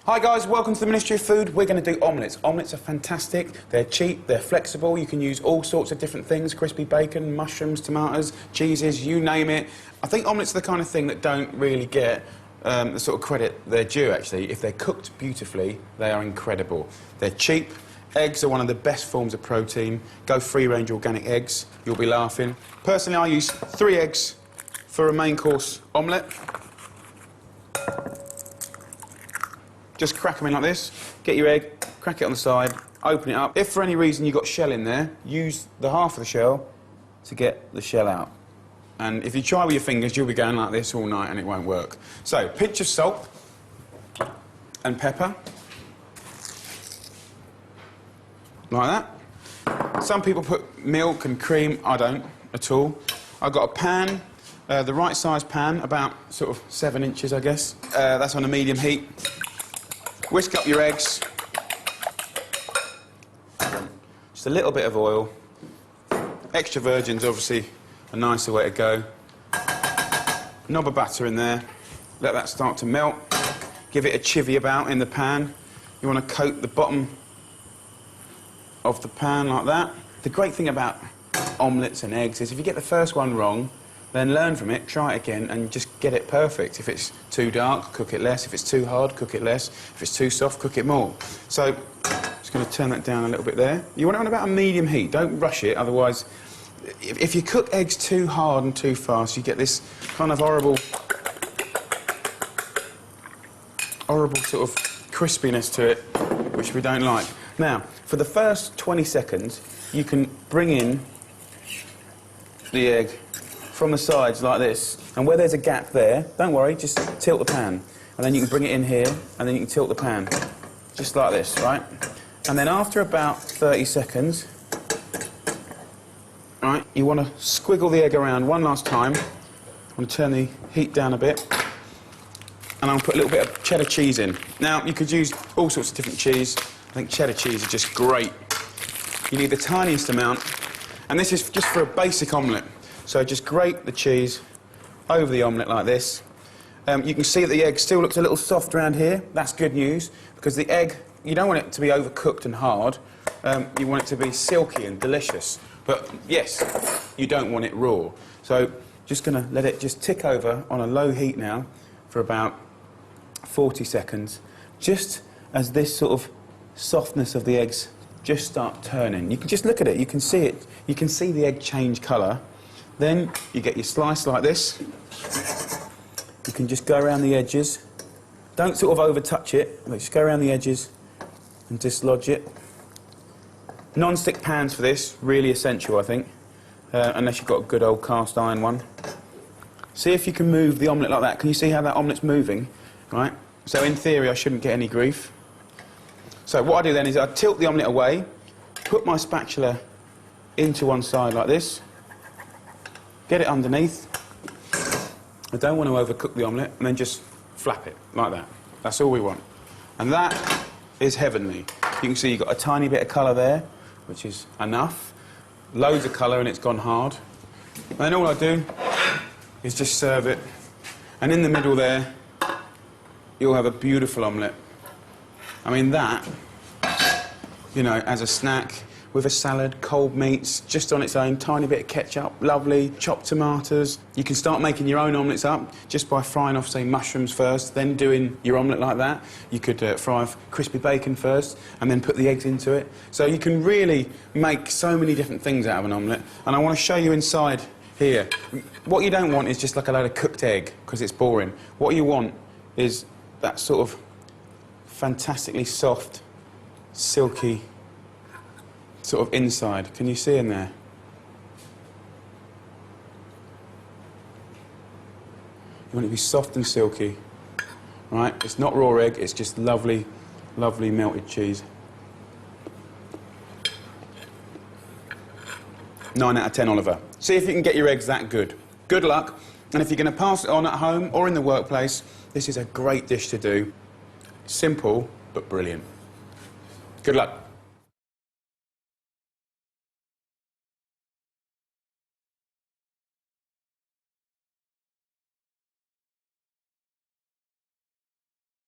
Hi guys, welcome to the Ministry of Food. We're going to do omelettes. Omelettes are fantastic, they're cheap, they're flexible, you can use all sorts of different things, crispy bacon, mushrooms, tomatoes, cheeses, you name it. I think omelettes are the kind of thing that don't really get the sort of credit they're due actually. If they're cooked beautifully, they are incredible. They're cheap, eggs are one of the best forms of protein. Go free-range organic eggs, you'll be laughing. Personally, I use 3 eggs for a main course omelette. Just crack them in like this, get your egg, crack it on the side, open it up. If for any reason you've got shell in there, use the half of the shell to get the shell out. And if you try with your fingers, you'll be going like this all night and it won't work. So, pinch of salt and pepper. Like that. Some people put milk and cream, I don't at all. I've got a pan, the right size pan, about sort of 7 inches I guess. That's on a medium heat. Whisk up your eggs. Just a little bit of oil. Extra virgin's obviously a nicer way to go. Knob of batter in there. Let that start to melt. Give it a chivvy about in the pan. You want to coat the bottom of the pan like that. The great thing about omelettes and eggs is if you get the first one wrong, then learn from it, try it again, and just get it perfect. If it's too dark, cook it less. If it's too hard, cook it less. If it's too soft, cook it more. So, just going to turn that down a little bit there. You want it on about a medium heat. Don't rush it, otherwise, if you cook eggs too hard and too fast, you get this kind of horrible sort of crispiness to it, which we don't like. Now, for the first 20 seconds, you can bring in the egg from the sides like this, and where there's a gap there, don't worry, just tilt the pan, and then you can bring it in here, and then you can tilt the pan, just like this, right? And then after about 30 seconds, right, you want to squiggle the egg around one last time. I'm going to turn the heat down a bit, and I'll put a little bit of cheddar cheese in. Now, you could use all sorts of different cheese. I think cheddar cheese is just great. You need the tiniest amount, and this is just for a basic omelette. So just grate the cheese over the omelette like this. You can see that the egg still looks a little soft around here. That's good news, because the egg, you don't want it to be overcooked and hard. You want it to be silky and delicious. But yes, you don't want it raw. So just going to let it just tick over on a low heat now for about 40 seconds, just as this sort of softness of the eggs just start turning. You can just look at it, you can see it. You can see the egg change colour. Then you get your slice like this. You can just go around the edges. Don't sort of over-touch it, but just go around the edges and dislodge it. Non-stick pans for this, really essential, I think, unless you've got a good old cast iron one. See if you can move the omelette like that. Can you see how that omelette's moving? Right? So in theory, I shouldn't get any grief. So what I do then is I tilt the omelette away, put my spatula into one side like this, get it underneath. I don't want to overcook the omelette, and then just flap it like that. That's all we want. And that is heavenly. You can see you've got a tiny bit of colour there, which is enough. Loads of colour and it's gone hard. And then all I do is just serve it. And in the middle there, you'll have a beautiful omelette. I mean, that, you know, as a snack, with a salad, cold meats, just on its own, tiny bit of ketchup, lovely, chopped tomatoes. You can start making your own omelettes up just by frying off, say, mushrooms first, then doing your omelette like that. You could fry off crispy bacon first, and then put the eggs into it. So you can really make so many different things out of an omelette. And I want to show you inside here. What you don't want is just like a load of cooked egg, because it's boring. What you want is that sort of fantastically soft, silky sort of inside. Can you see in there? You want it to be soft and silky, right? It's not raw egg, it's just lovely, lovely melted cheese. 9 out of 10, Oliver. See if you can get your eggs that good. Good luck, and if you're going to pass it on at home or in the workplace, this is a great dish to do. Simple, but brilliant. Good luck.